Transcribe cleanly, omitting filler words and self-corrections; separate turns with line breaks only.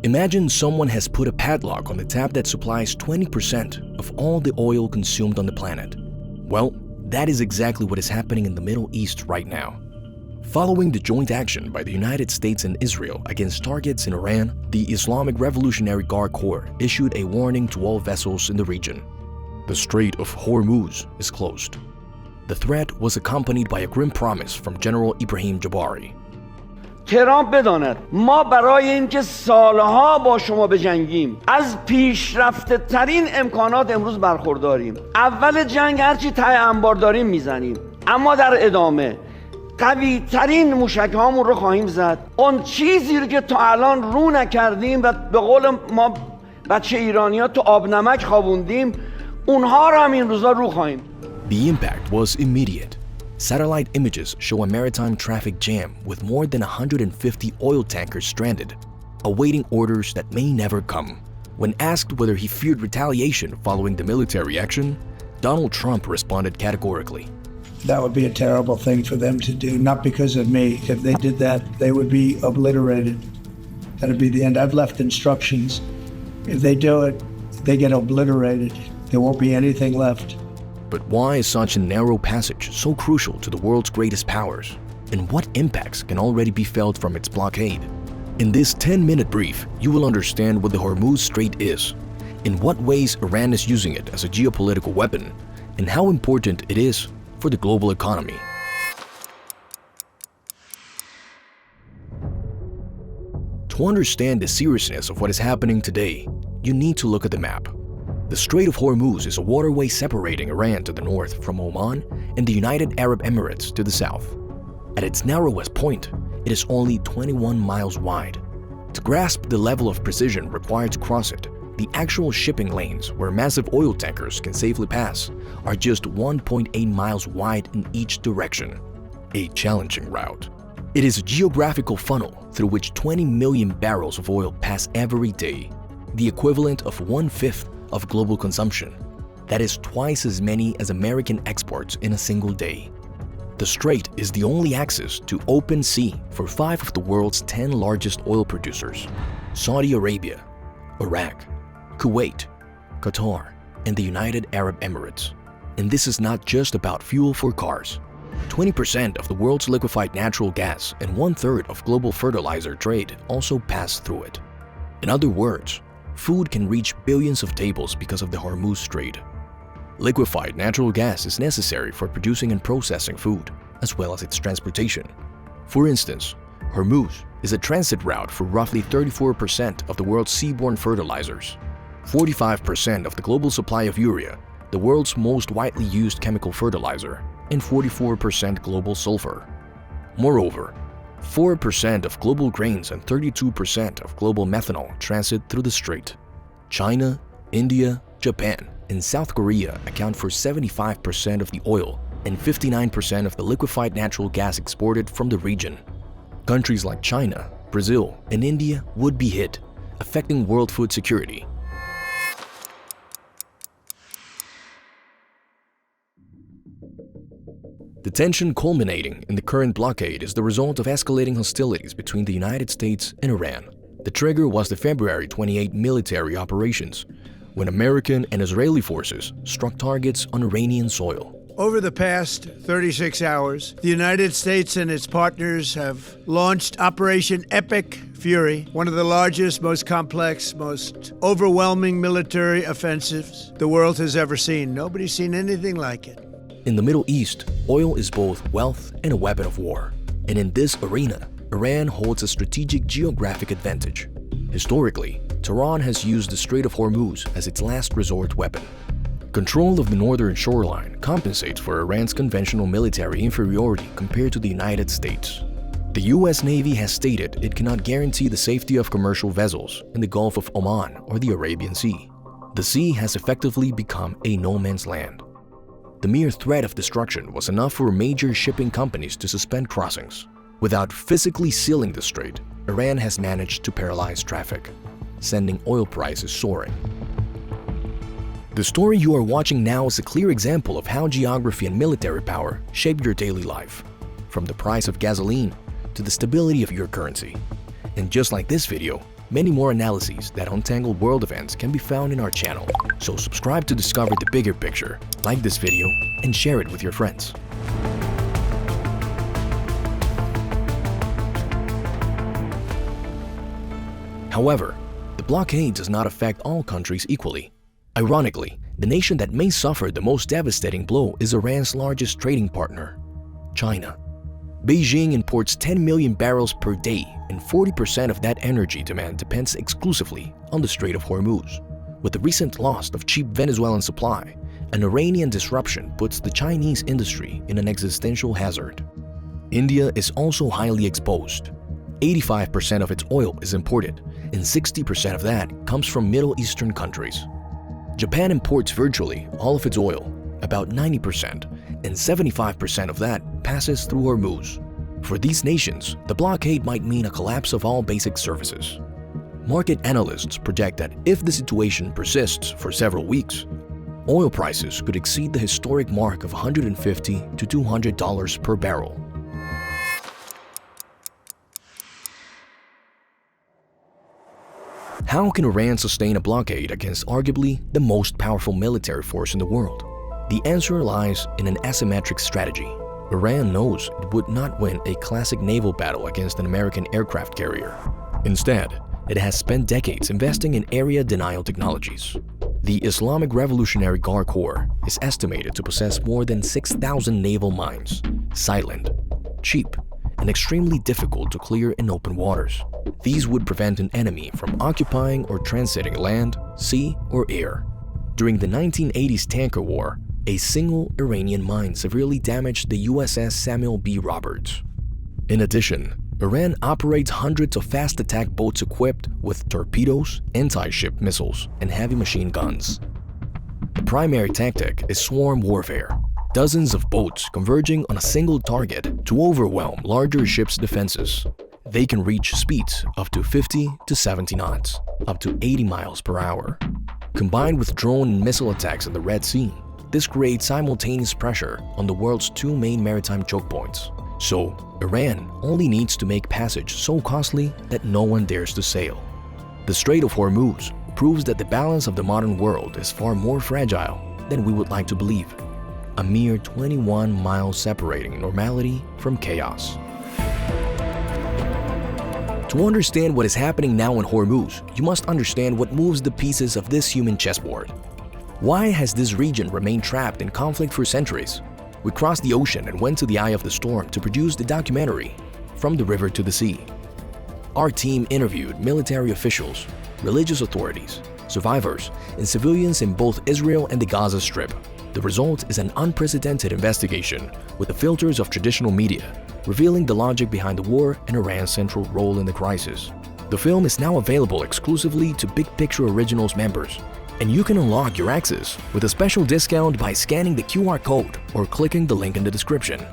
Imagine someone has put a padlock on the tap that supplies 20% of all the oil consumed on the planet. Well, that is exactly what is happening in the Middle East right now. Following the joint action by the United States and Israel against targets in Iran, the Islamic Revolutionary Guard Corps issued a warning to all vessels in the region. The Strait of Hormuz is closed. The threat was accompanied by a grim promise from General Ibrahim Jabari.
ترامپ بداند ما برای اینکه سالها با شما بجنگیم از پیشرفته ترین امکانات امروز برخورداریم. اول جنگ هرچی ته انبار داریم میزنیم، اما در ادامه قوی ترین موشک هامون رو خواهیم زد. اون چیزی رو که تا الان رو نکردیم و به قول ما بچه ایرانی‌ها تو آب نمک خوابوندیم، اونها رو هم این روزا رو خواهیم.
The impact was immediate. Satellite images show a maritime traffic jam with more than 150 oil tankers stranded, awaiting orders that may never come. When asked whether he feared retaliation following the military action, Donald Trump responded categorically.
That would be a terrible thing for them to do, not because of me. If they did that, they would be obliterated. That would be the end. I've left instructions. If they do it, they get obliterated. There won't be anything left.
But why is such a narrow passage so crucial to the world's greatest powers? And what impacts can already be felt from its blockade? In this 10-minute brief, you will understand what the Hormuz Strait is, in what ways Iran is using it as a geopolitical weapon, and how important it is for the global economy. To understand the seriousness of what is happening today, you need to look at the map. The Strait of Hormuz is a waterway separating Iran to the north from Oman and the United Arab Emirates to the south. At its narrowest point, it is only 21 miles wide. To grasp the level of precision required to cross it, the actual shipping lanes where massive oil tankers can safely pass are just 1.8 miles wide in each direction. A challenging route. It is a geographical funnel through which 20 million barrels of oil pass every day, the equivalent of 1/5 of global consumption. That is twice as many as American exports in a single day. The strait is the only access to open sea for 5 of the world's 10 largest oil producers: Saudi Arabia, Iraq, Kuwait, Qatar, and the United Arab Emirates. And this is not just about fuel for cars. 20% of the world's liquefied natural gas and 1/3 of global fertilizer trade also pass through it. In other words, food can reach billions of tables because of the Hormuz Strait. Liquefied natural gas is necessary for producing and processing food, as well as its transportation. For instance, Hormuz is a transit route for roughly 34% of the world's seaborne fertilizers, 45% of the global supply of urea, the world's most widely used chemical fertilizer, and 44% global sulfur. Moreover, 4% of global grains and 32% of global methanol transit through the strait. China, India, Japan, and South Korea account for 75% of the oil and 59% of the liquefied natural gas exported from the region. Countries like China, Brazil, and India would be hit, affecting world food security. The tension culminating in the current blockade is the result of escalating hostilities between the United States and Iran. The trigger was the February 28 military operations, when American and Israeli forces struck targets on Iranian soil.
Over the past 36 hours, the United States and its partners have launched Operation Epic Fury, one of the largest, most complex, most overwhelming military offensives the world has ever seen. Nobody's seen anything like it.
In the Middle East, oil is both wealth and a weapon of war. And in this arena, Iran holds a strategic geographic advantage. Historically, Tehran has used the Strait of Hormuz as its last resort weapon. Control of the northern shoreline compensates for Iran's conventional military inferiority compared to the United States. The US Navy has stated it cannot guarantee the safety of commercial vessels in the Gulf of Oman or the Arabian Sea. The sea has effectively become a no-man's land. The mere threat of destruction was enough for major shipping companies to suspend crossings. Without physically sealing the strait, Iran has managed to paralyze traffic, sending oil prices soaring. The story you are watching now is a clear example of how geography and military power shape your daily life, from the price of gasoline to the stability of your currency. And just like this video, Many more analyses that untangle world events can be found in our channel, so subscribe to discover the bigger picture, like this video, and share it with your friends. However, the blockade does not affect all countries equally. Ironically, the nation that may suffer the most devastating blow is Iran's largest trading partner, China. Beijing imports 10 million barrels per day, and 40% of that energy demand depends exclusively on the Strait of Hormuz. With the recent loss of cheap Venezuelan supply, an Iranian disruption puts the Chinese industry in an existential hazard. India is also highly exposed. 85% of its oil is imported, and 60% of that comes from Middle Eastern countries. Japan imports virtually all of its oil, about 90%, and 75% of that passes through Hormuz. For these nations, the blockade might mean a collapse of all basic services. Market analysts project that if the situation persists for several weeks, oil prices could exceed the historic mark of $150 to $200 per barrel. How can Iran sustain a blockade against arguably the most powerful military force in the world? The answer lies in an asymmetric strategy. Iran knows it would not win a classic naval battle against an American aircraft carrier. Instead, it has spent decades investing in area denial technologies. The Islamic Revolutionary Guard Corps is estimated to possess more than 6,000 naval mines, silent, cheap, and extremely difficult to clear in open waters. These would prevent an enemy from occupying or transiting land, sea, or air. During the 1980s tanker war, a single Iranian mine severely damaged the USS Samuel B. Roberts. In addition, Iran operates hundreds of fast attack boats equipped with torpedoes, anti-ship missiles, and heavy machine guns. The primary tactic is swarm warfare, dozens of boats converging on a single target to overwhelm larger ships' defenses. They can reach speeds up to 50 to 70 knots, up to 80 miles per hour. Combined with drone and missile attacks in the Red Sea, this creates simultaneous pressure on the world's two main maritime choke points. So, Iran only needs to make passage so costly that no one dares to sail. The Strait of Hormuz proves that the balance of the modern world is far more fragile than we would like to believe. A mere 21 miles separating normality from chaos. To understand what is happening now in Hormuz, you must understand what moves the pieces of this human chessboard. Why has this region remained trapped in conflict for centuries? We crossed the ocean and went to the eye of the storm to produce the documentary, From the River to the Sea. Our team interviewed military officials, religious authorities, survivors, and civilians in both Israel and the Gaza Strip. The result is an unprecedented investigation with the filters of traditional media, revealing the logic behind the war and Iran's central role in the crisis. The film is now available exclusively to Big Picture Originals members, and you can unlock your access with a special discount by scanning the QR code or clicking the link in the description.